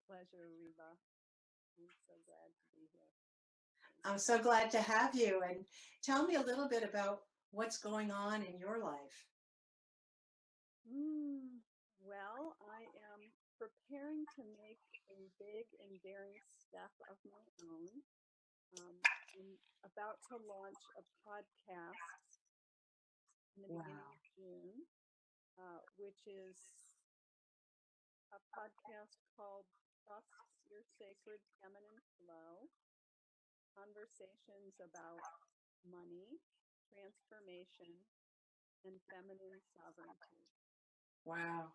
pleasure, Reba. I'm so glad to be here. I'm so glad to have you. And tell me a little bit about what's going on in your life. Well, I am preparing to make a big and daring step of my own. I'm about to launch a podcast in the beginning Wow. of June, which is a podcast called Trust Your Sacred Feminine Flow, conversations about money, transformation, and feminine sovereignty. Wow.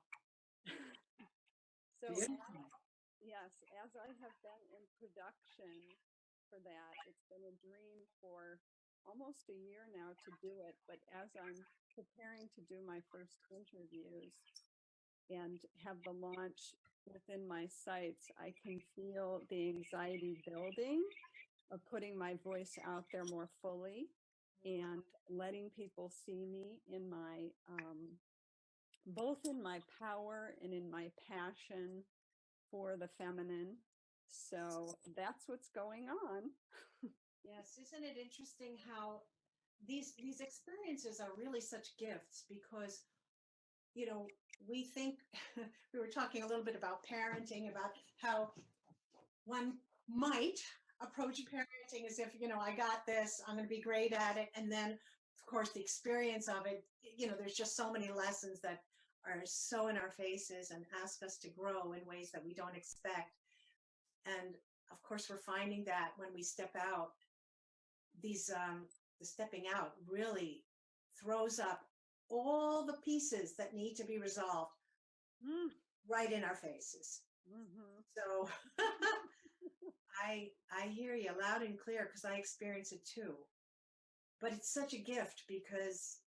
So, Beautiful. yes, as I have been in production for that, it's been a dream for almost a year now to do it. But as I'm preparing to do my first interviews and have the launch within my sights, I can feel the anxiety building of putting my voice out there more fully and letting people see me in my both in my power and in my passion for the feminine. So that's what's going on. Yes, isn't it interesting how these experiences are really such gifts because we think we were talking a little bit about parenting, about how one might approach parenting as if, I got this, I'm going to be great at it. And then, of course, the experience of it, there's just so many lessons that are so in our faces and ask us to grow in ways that we don't expect. And of course, we're finding that when we step out, the stepping out really throws up all the pieces that need to be resolved right in our faces. Mm-hmm. So I hear you loud and clear because I experience it too. But it's such a gift because,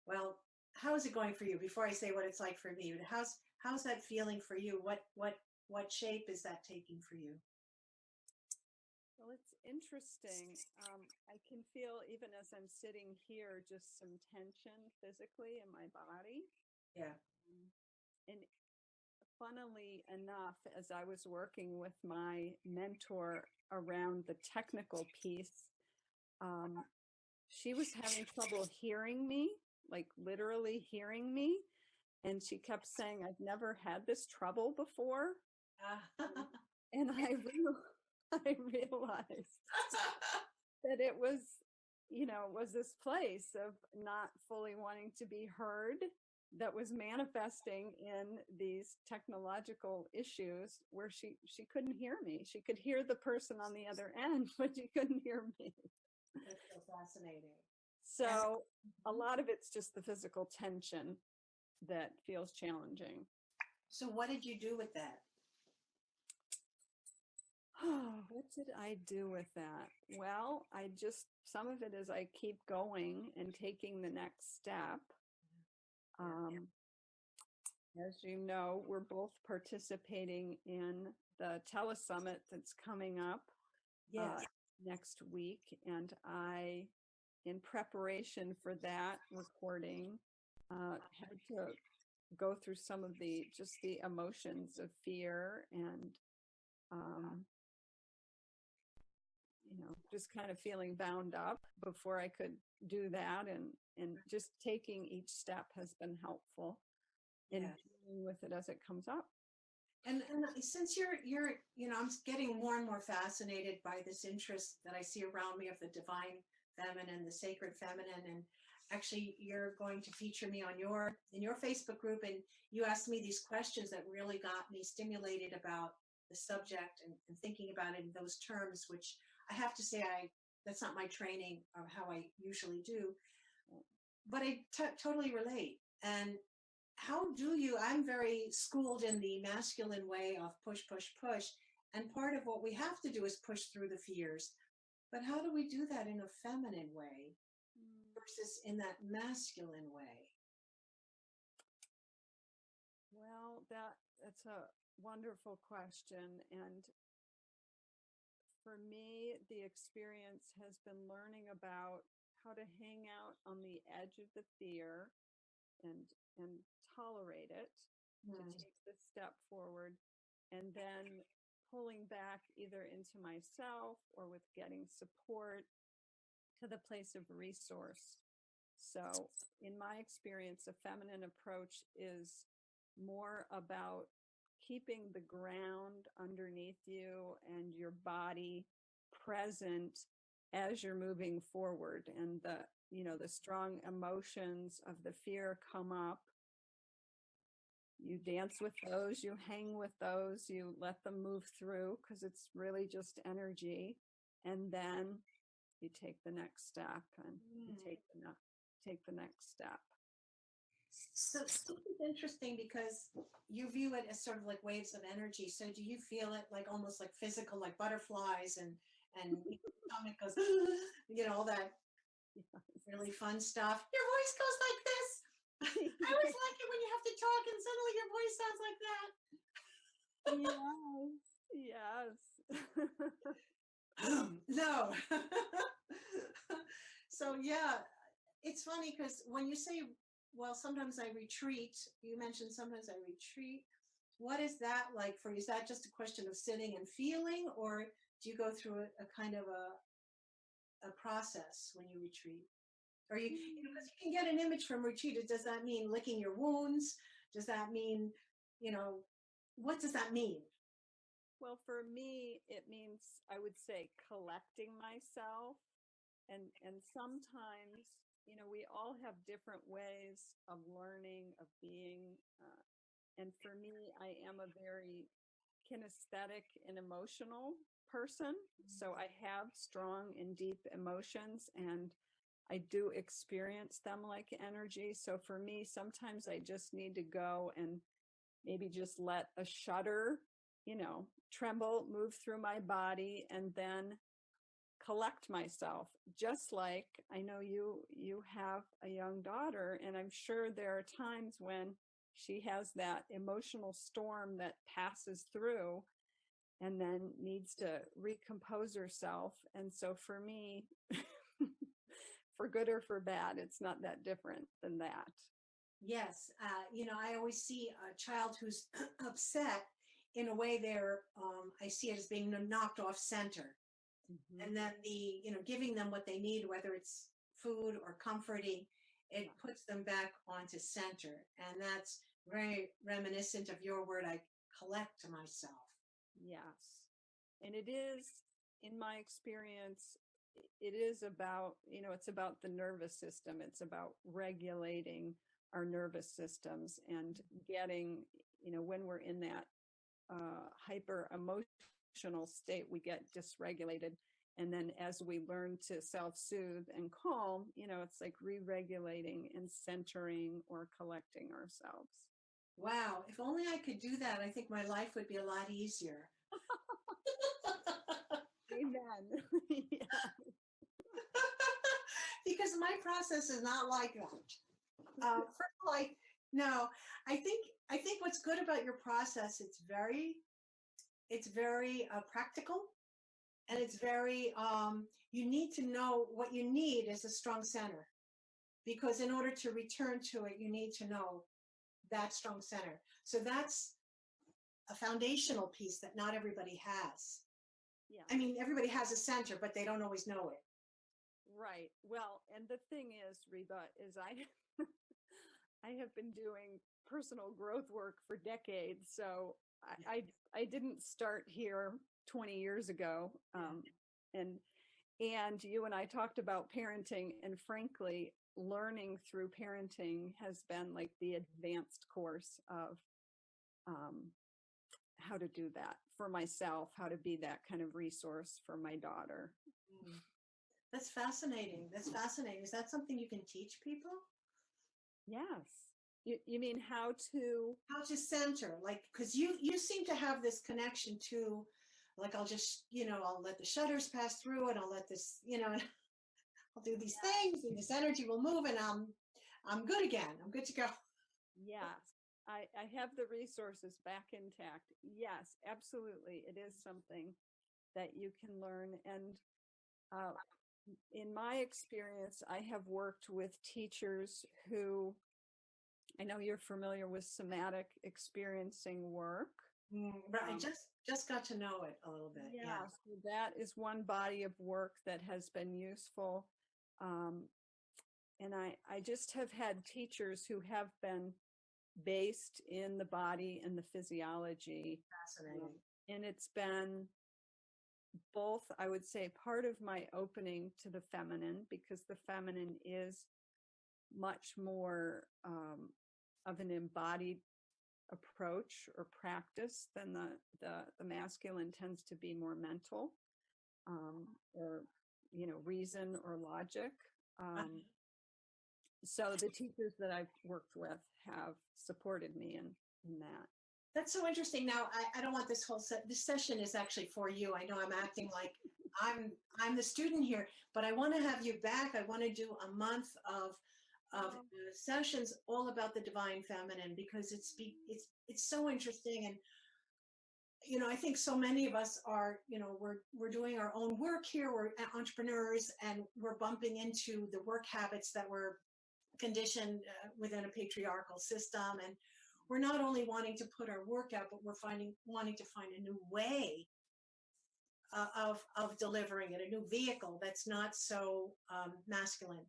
well, how is it going for you? Before I say what it's like for me, how's that feeling for you? What shape is that taking for you? Well, it's interesting. I can feel, even as I'm sitting here, just some tension physically in my body. Yeah. And funnily enough, as I was working with my mentor around the technical piece, she was having trouble hearing me, like literally hearing me. And she kept saying, I've never had this trouble before. And I realized that it was this place of not fully wanting to be heard that was manifesting in these technological issues where she couldn't hear me. She could hear the person on the other end, but she couldn't hear me. That's so fascinating. So a lot of it's just the physical tension that feels challenging. So what did you do with that? What did I do with that? Well, some of it is I keep going and taking the next step. As you know, we're both participating in the telesummit that's coming up next week. And I, in preparation for that recording, had to go through some of the emotions of fear and just kind of feeling bound up before I could do that. And just taking each step has been helpful in dealing with it as it comes up. And since you're I'm getting more and more fascinated by this interest that I see around me of the divine feminine, the sacred feminine, and actually you're going to feature me on in your Facebook group, and you asked me these questions that really got me stimulated about the subject and thinking about it in those terms, which I have to say that's not my training or how I usually do, but I totally relate. And I'm very schooled in the masculine way of push, push, push. And part of what we have to do is push through the fears. But how do we do that in a feminine way versus in that masculine way? Well, that's a wonderful question. And for me, the experience has been learning about how to hang out on the edge of the fear and tolerate it, to take the step forward, and then pulling back either into myself or with getting support to the place of resource. So in my experience, a feminine approach is more about keeping the ground underneath you and your body present as you're moving forward. And the strong emotions of the fear come up. You dance with those, you hang with those, you let them move through because it's really just energy. And then you take the next step and you take the next step. So this is interesting because you view it as sort of like waves of energy. So do you feel it like almost like physical, like butterflies and your stomach goes, all that really fun stuff? Your voice goes like this. I always like it when you have to talk and suddenly your voice sounds like that. Yes. No. So yeah, it's funny because when you say, well, sometimes I retreat, you mentioned sometimes I retreat. What is that like for you? Is that just a question of sitting and feeling, or do you go through a kind of a process when you retreat? Or because you can get an image from retreat. Does that mean licking your wounds? Does that mean, what does that mean? Well, for me, it means, I would say, collecting myself. And sometimes, we all have different ways of learning, of being. And for me, I am a very kinesthetic and emotional person. So I have strong and deep emotions, and I do experience them like energy. So for me, sometimes I just need to go and maybe just let a shudder, tremble, move through my body, and then collect myself. Just like I know you have a young daughter, and I'm sure there are times when she has that emotional storm that passes through and then needs to recompose herself. And so for me, for good or for bad, it's not that different than that. Yes. I always see a child who's upset in a way I see it as being knocked off center. Mm-hmm. And then giving them what they need, whether it's food or comforting, it puts them back onto center. And that's very reminiscent of your word, I collect myself. Yes. And it is, in my experience, it is about, it's about the nervous system. It's about regulating our nervous systems and getting, when we're in that hyper emotional state, we get dysregulated. And then as we learn to self-soothe and calm, it's like re-regulating and centering or collecting ourselves. Wow. If only I could do that, I think my life would be a lot easier. Amen. Yeah. Because my process is not like that. First of all, no, I think what's good about your process, it's very practical, and it's very, you need to know what you need is a strong center, because in order to return to it, you need to know that strong center. So that's a foundational piece that not everybody has. Yeah. I mean, everybody has a center, but they don't always know it. Right. Well, and the thing is, Reba, is I have been doing personal growth work for decades. So I didn't start here 20 years ago. And you and I talked about parenting, and frankly, learning through parenting has been like the advanced course of how to do that for myself, how to be that kind of resource for my daughter. That's fascinating. That's fascinating. Is that something you can teach people? Yes. You mean how to center, like, because you seem to have this connection to, like, I'll just, I'll let the shutters pass through, and I'll let this, I'll do these things, and this energy will move, and I'm good again. I'm good to go. Yes. I have the resources back intact. Yes, absolutely. It is something that you can learn. And in my experience, I have worked with teachers who, I know you're familiar with somatic experiencing work. But I Um, just got to know it a little bit. Yeah. yeah, so that is one body of work that has been useful. Um, and I just have had teachers who have been based in the body and the physiology. Fascinating. And it's been both, I would say, part of my opening to the feminine, because the feminine is much more of an embodied approach or practice than the masculine tends to be more mental, or reason or logic. So the teachers that I've worked with have supported me in that. That's so interesting. Now, I don't want this whole this session is actually for you. I know I'm acting like I'm the student here, but I want to have you back. I want to do a month of sessions all about the divine feminine, because it's so interesting. And I think so many of us are, we're doing our own work here. We're entrepreneurs, and we're bumping into the work habits that were conditioned within a patriarchal system. And we're not only wanting to put our work out, but we're wanting to find a new way of delivering it, a new vehicle that's not so masculine.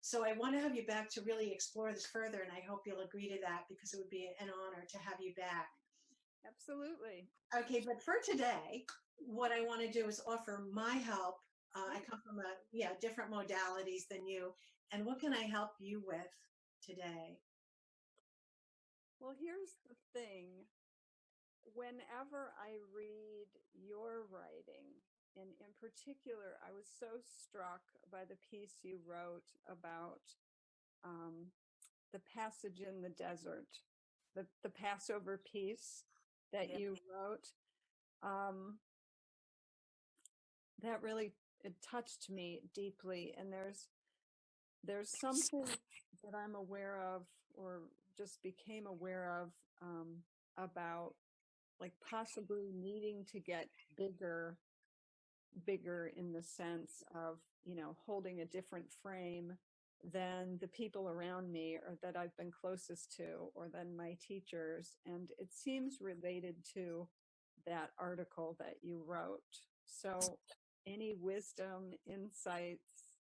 So I want to have you back to really explore this further, and I hope you'll agree to that, because it would be an honor to have you back. Absolutely. Okay, but for today, what I want to do is offer my help. I come from different modalities than you, and what can I help you with today? Well, here's the thing. Whenever I read your writing, and in particular, I was so struck by the piece you wrote about the passage in the desert, the Passover piece that you wrote. That really, it touched me deeply. And there's something that I'm aware of, or just became aware of, about like possibly needing to get bigger in the sense of, holding a different frame than the people around me, or that I've been closest to, or than my teachers. And it seems related to that article that you wrote. So any wisdom, insights,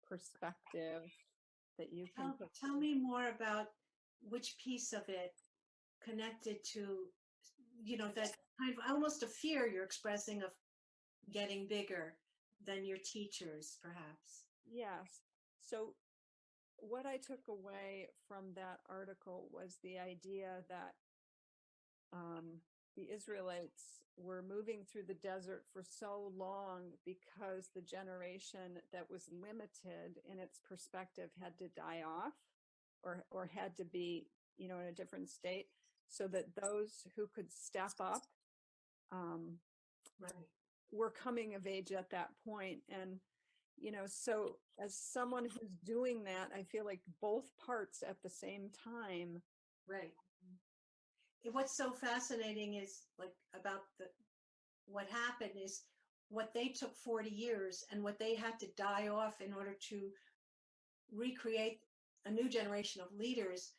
perspective that you can tell me more about which piece of it connected to, that kind of almost a fear you're expressing of getting bigger than your teachers, perhaps. Yes. So what I took away from that article was the idea that the Israelites were moving through the desert for so long because the generation that was limited in its perspective had to die off, or had to be, in a different state, so that those who could step up Right. were coming of age at that point. And so as someone who's doing that, I feel like both parts at the same time. Right. What's so fascinating is about what happened is what they took 40 years and what they had to die off in order to recreate a new generation of leaders.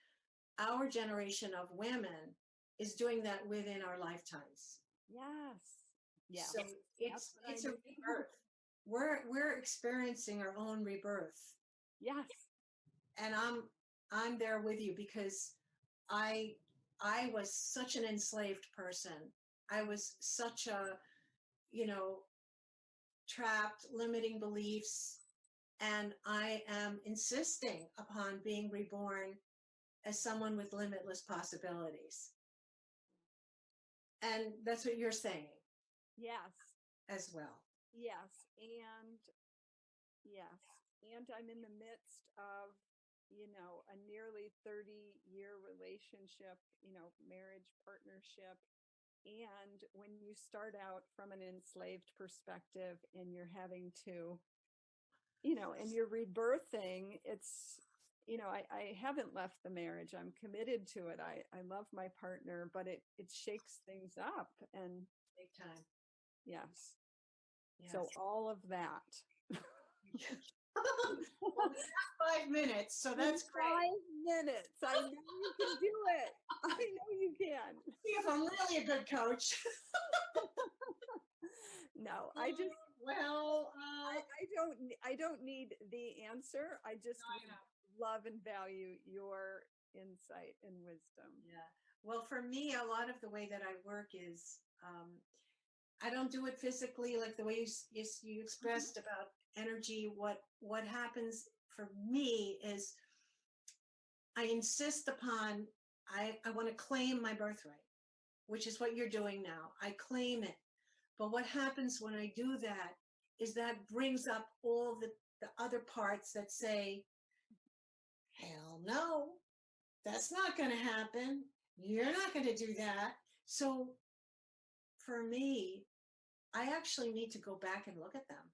Our generation of women is doing that within our lifetimes. Yes. Yeah. So it's a rebirth. We're experiencing our own rebirth. Yes. And I'm there with you, because I was such an enslaved person. I was such a, trapped, limiting beliefs. And I am insisting upon being reborn as someone with limitless possibilities. And that's what you're saying. Yes. As well. Yes. And I'm in the midst of, a nearly 30-year relationship, marriage, partnership. And when you start out from an enslaved perspective and you're having to, and you're rebirthing, it's, I haven't left the marriage. I'm committed to it. I love my partner, but it shakes things up. And big time. Yes. So all of that. Well, we have 5 minutes, so that's great. 5 minutes. I know you can do it. I know you can. See if I'm really a good coach. No, I just well, I don't need the answer. I just I know. love and value your insight and wisdom. Yeah. Well, for me, a lot of the way that I work is I don't do it physically like the way you expressed about energy. What happens for me is I insist upon I want to claim my birthright, which is what you're doing now. I claim it. But what happens when I do that is that brings up all the other parts that say, hell no, that's not going to happen. You're not going to do that. So for me, I actually need to go back and look at them,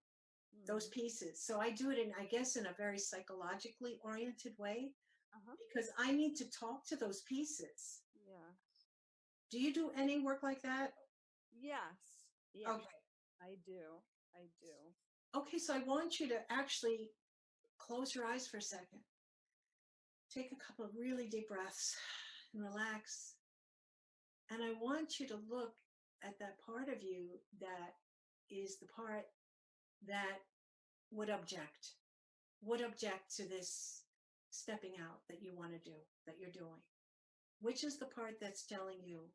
those pieces. So I do it in, I guess, in a very psychologically oriented way, because I need to talk to those pieces. Yeah. Do you do any work like that? Yes. Yes. Okay. I do. I do. Okay, so I want you to actually close your eyes for a second. Take a couple of really deep breaths and relax. And I want you to look at that part of you that is the part that would object to this stepping out that you want to do, that you're doing. Which is the part that's telling you,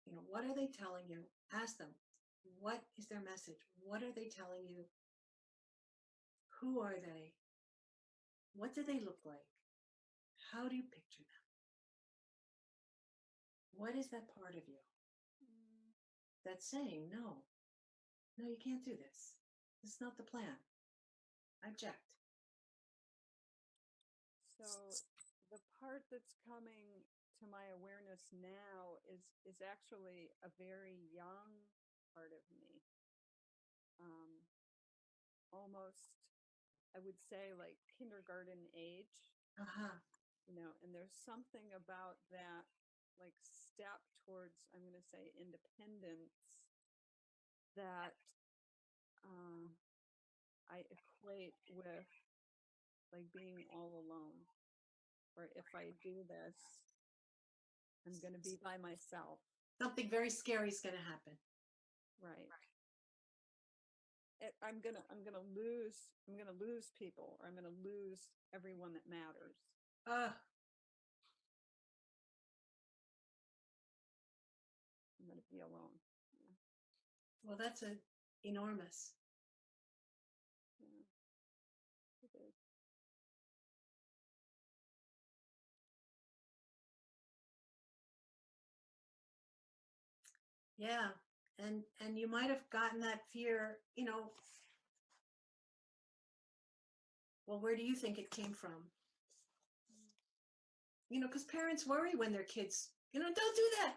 what are they telling you? Ask them, what is their message? What are they telling you? Who are they? What do they look like? How do you picture them? What is that part of you that's saying, no, you can't do this. This is not the plan. I object. So the part that's coming to my awareness now is actually a very young part of me. Almost, I would say, like kindergarten age. And there's something about that, like, step towards, I'm going to say, independence that I equate with like being all alone. Or if I do this, I'm going to be by myself. Something very scary is going to happen. Right. I'm gonna lose people, or I'm gonna lose everyone that matters. I'm gonna be alone. Yeah. Well, that's enormous. Yeah, it is. Yeah, and you might have gotten that fear, well, where do you think it came from? Because parents worry when their kids, don't do that.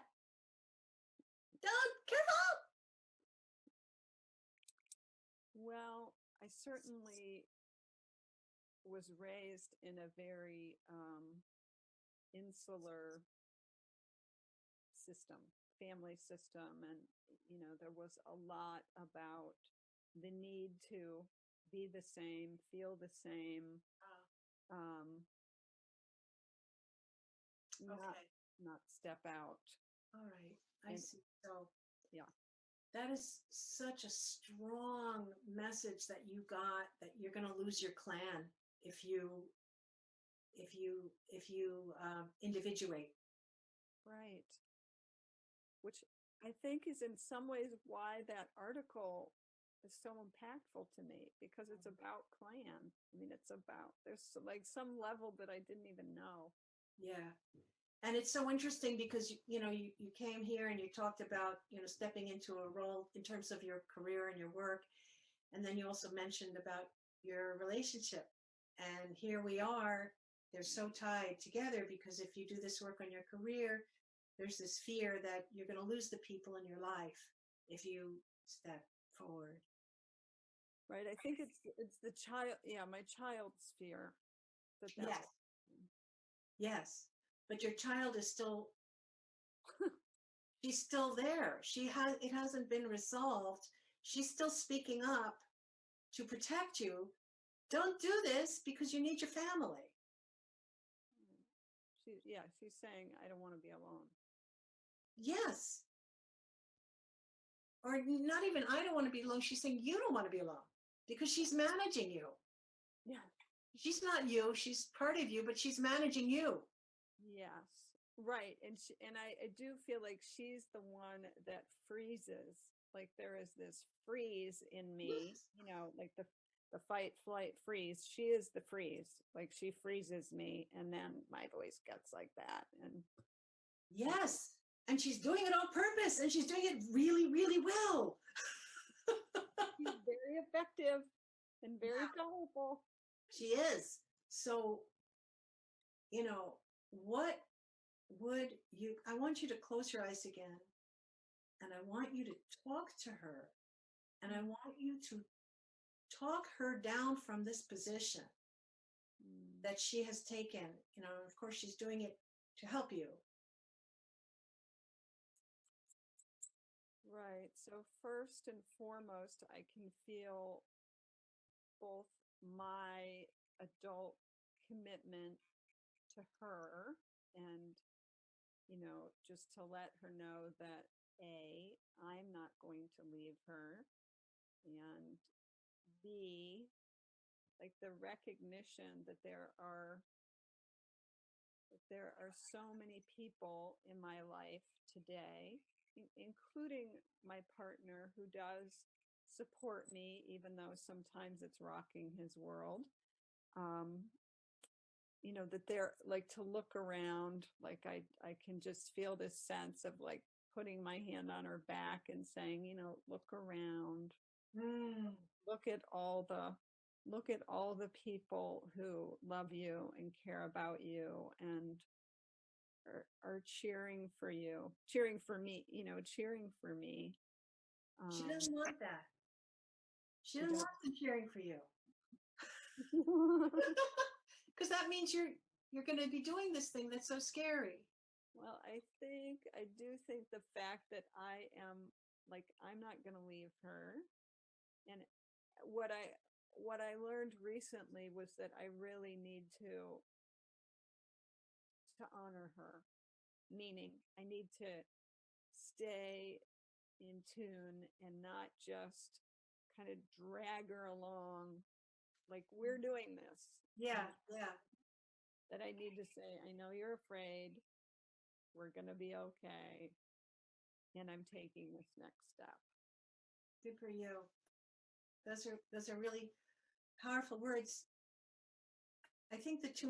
Don't, careful. Well, I certainly was raised in a very insular system, family system, and there was a lot about the need to be the same, feel the same, not step out. All right, I see. So yeah, that is such a strong message that you got, that you're going to lose your clan if you individuate. Right. Which I think is in some ways why that article is so impactful to me, because it's about clan. I mean, there's like some level that I didn't even know. Yeah. And it's so interesting because, you came here and you talked about, stepping into a role in terms of your career and your work. And then you also mentioned about your relationship. And here we are, they're so tied together, because if you do this work on your career, there's this fear that you're going to lose the people in your life if you step forward. Right. I think it's the child. Yeah. My child's fear. Yes. Yes. But your child is still, she's still there. It hasn't been resolved. She's still speaking up to protect you, don't do this because you need your family. She's saying, I don't want to be alone. Yes. Or not even, I don't want to be alone. She's saying, you don't want to be alone because she's managing you. Yeah. She's not you. She's part of you, but she's managing you. Yes. Right. And I do feel like she's the one that freezes. Like there is this freeze in me, like the fight, flight, freeze. She is the freeze. Like she freezes me, and then my voice gets like that. And yes. And she's doing it on purpose, and she's doing it really, really well. She's very effective and very powerful. She is. So, what would you, I want you to close your eyes again, and I want you to talk to her, and I want you to talk her down from this position that she has taken. Of course, she's doing it to help you. Right. So first and foremost, I can feel both my adult commitment to her and, just to let her know that I'm not going to leave her, and B, like the recognition that there are so many people in my life today, including my partner, who does support me, even though sometimes it's rocking his world. That they're like, to look around, like I can just feel this sense of like putting my hand on her back and saying, look around, look at all the people who love you and care about you and are cheering for you, cheering for me. She doesn't want that. She doesn't want them cheering for you. Because that means you're going to be doing this thing that's so scary. Well, I do think the fact that I'm not going to leave her. And what I learned recently was that I really need to honor her, meaning I need to stay in tune and not just kind of drag her along like we're doing this. Yeah. That I need to say, I know you're afraid, we're going to be okay, and I'm taking this next step. Good for you. Those are really powerful words. I think the three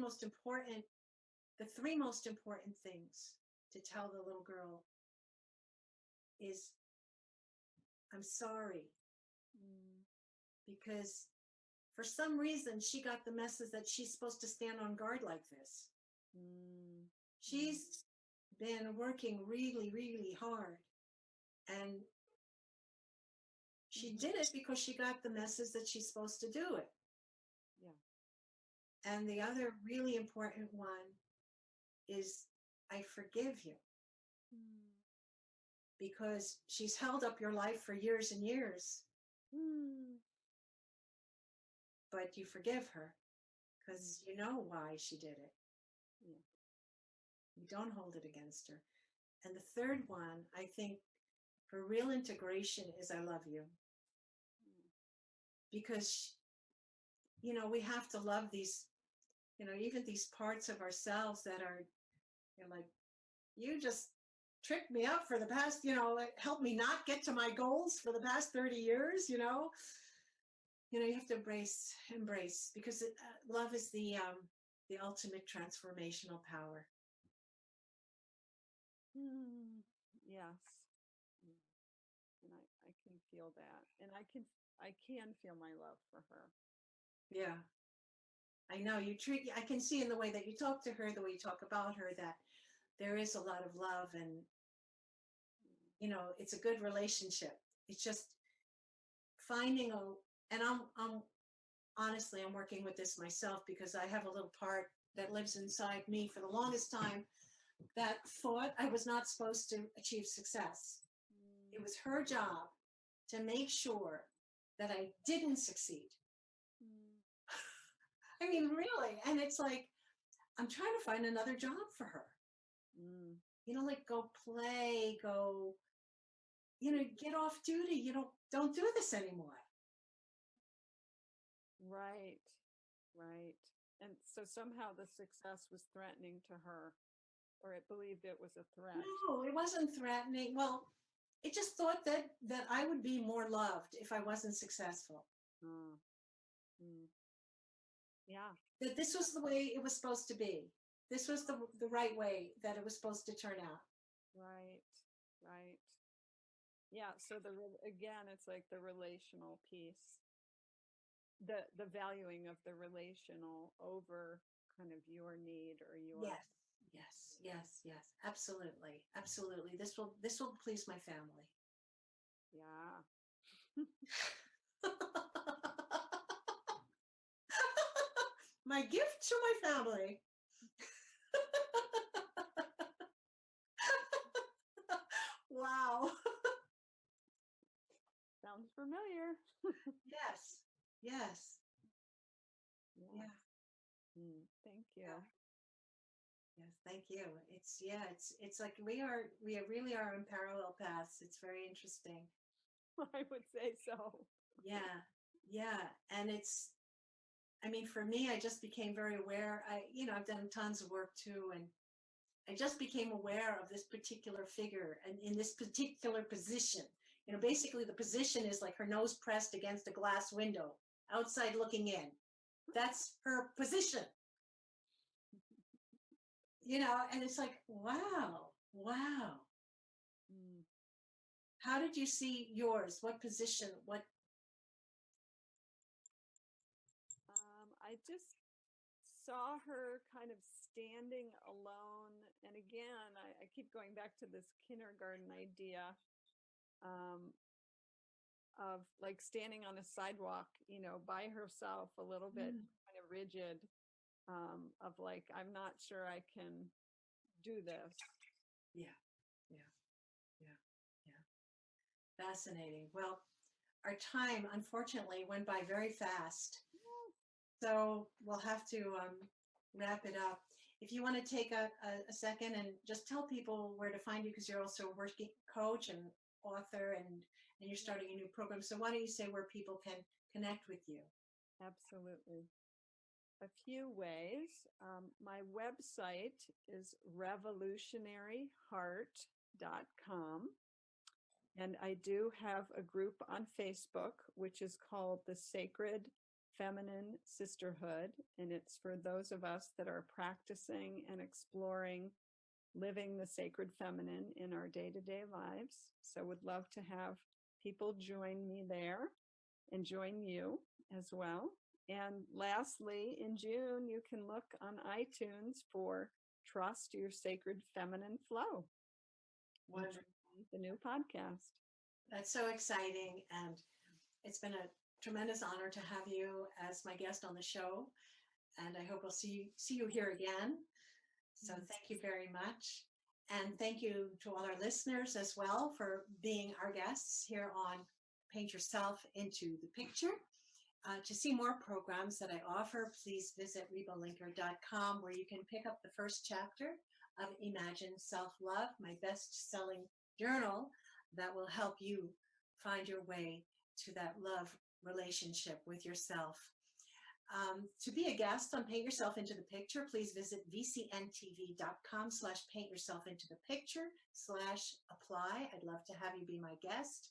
most important things to tell the little girl is, I'm sorry. Because for some reason she got the message that she's supposed to stand on guard like this. She's been working really, really hard, and she did it because she got the message that she's supposed to do it. Yeah. And the other really important one is, I forgive you. Because she's held up your life for years and years. But you forgive her because you know why she did it. Yeah. You don't hold it against her. And the third one, I think, for real integration is, I love you. Because, we have to love these, even these parts of ourselves that are, like, you just tricked me up for the past, helped me not get to my goals for the past 30 years, you have to embrace, because love is the ultimate transformational power. Yes. And I can feel that. And I can feel my love for her. Yeah. I know I can see in the way that you talk to her, the way you talk about her, that there is a lot of love, and, it's a good relationship. It's just finding and I'm honestly, I'm working with this myself, because I have a little part that lives inside me for the longest time that thought I was not supposed to achieve success. It was her job to make sure that I didn't succeed. I mean, really. And it's like, I'm trying to find another job for her. Like go play, go, get off duty. Don't do this anymore. Right. And so somehow the success was threatening to her, or it believed it was a threat. No, it wasn't threatening. Well, it just thought that I would be more loved if I wasn't successful. Yeah. That this was the way it was supposed to be. This was the right way that it was supposed to turn out. Right. Yeah. So again, it's like the relational piece, the valuing of the relational over kind of your need or your. Yes. Absolutely. This will please my family. Yeah. My gift to my family. Wow. Sounds familiar. Yes. Yeah. Thank you. Yeah. Yes, thank you. It's like we really are on parallel paths. It's very interesting. I would say so. Yeah. And for me, I just became very aware. I've done tons of work too, and I just became aware of this particular figure and in this particular position. Basically the position is like her nose pressed against a glass window, outside looking in. That's her position. And it's like, wow. How did you see yours? What position? What? I just saw her kind of standing alone. And again, I keep going back to this kindergarten idea of like standing on a sidewalk, by herself, a little bit kind of rigid, of like, I'm not sure I can do this. Yeah. Fascinating. Well, our time, unfortunately, went by very fast. So we'll have to wrap it up. If you want to take a second and just tell people where to find you, because you're also a working coach and author, and you're starting a new program. So why don't you say where people can connect with you? Absolutely. A few ways. My website is revolutionaryheart.com. And I do have a group on Facebook, which is called the Sacred Feminine Sisterhood. And it's for those of us that are practicing and exploring living the sacred feminine in our day-to-day lives. So would love to have people join me there and join you as well. And lastly, in June, you can look on iTunes for Trust Your Sacred Feminine Flow. Wonderful. The new podcast. That's so exciting. And it's been a tremendous honor to have you as my guest on the show. And I hope we'll see you here again. So thank you very much. And thank you to all our listeners as well for being our guests here on Paint Yourself into the Picture. To see more programs that I offer, please visit RebaLinker.com, where you can pick up the first chapter of Imagine Self-Love, my best-selling journal that will help you find your way to that love relationship with yourself. To be a guest on Paint Yourself into the Picture, please visit vcntv.com/paintyourselfintothe-picture/apply. I'd love to have you be my guest.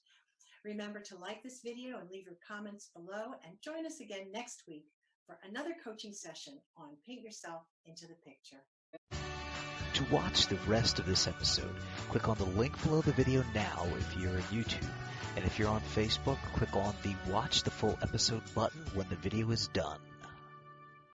Remember to like this video and leave your comments below, and join us again next week for another coaching session on Paint Yourself into the Picture. To watch the rest of this episode, click on the link below the video now if you're on YouTube. And if you're on Facebook, click on the Watch the Full Episode button when the video is done.